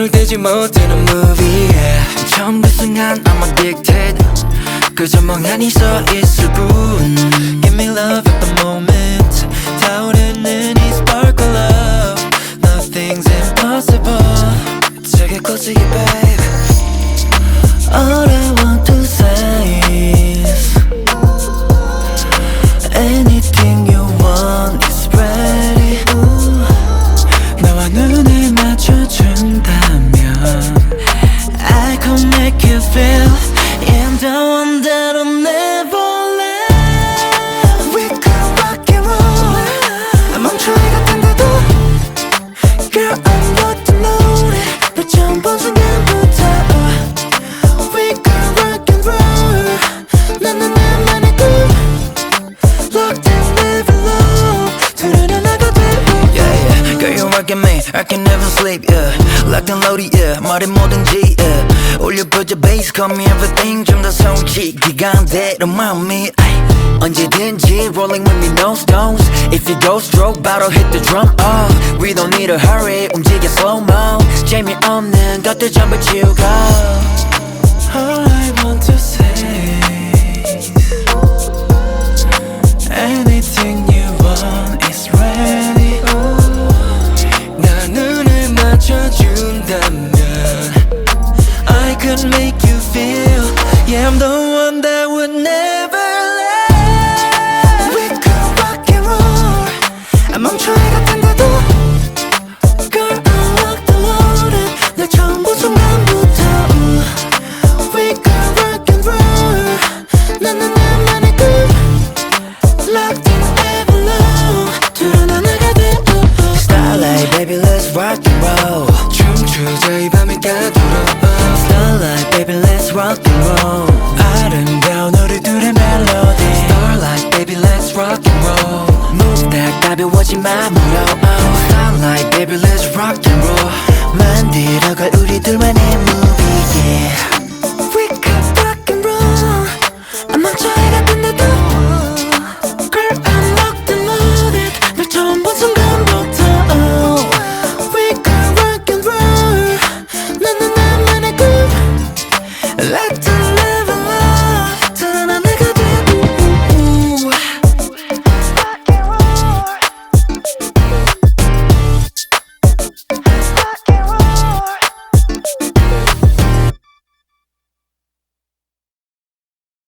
눈을 떼지 못하는 movie yeah. 처음 그 순간 I'm addicted 그저 멍하니 서 있을 뿐 Give me love at the moment 타오르는 이 spark of love Nothing's impossible Take it close to you babe All I want to say is Anything you want is ready Ooh. 나와 눈을 맞춰준다면 I can make you feel And the one that'll never let We can rock and roll 멈춰이 같은데도 Girl I'm locked and loaded 널 처음 본 순간부터 We can rock and roll 나는 나만의 꿈 Locked and never low 두려운 나가 돼 Yeah yeah Girl you're rocking me I can never sleep yeah Locked and loaded yeah 말해 뭐든지 yeah 올려보자 bass call me everything 좀 더 솔직히가 안 대로 마음이 언제든지 rolling with me no stones If you go stroke 바로 hit the drum oh We don't need to hurry 움직여 slow-mo 재미없는 것들 전부 치우고 All I want to say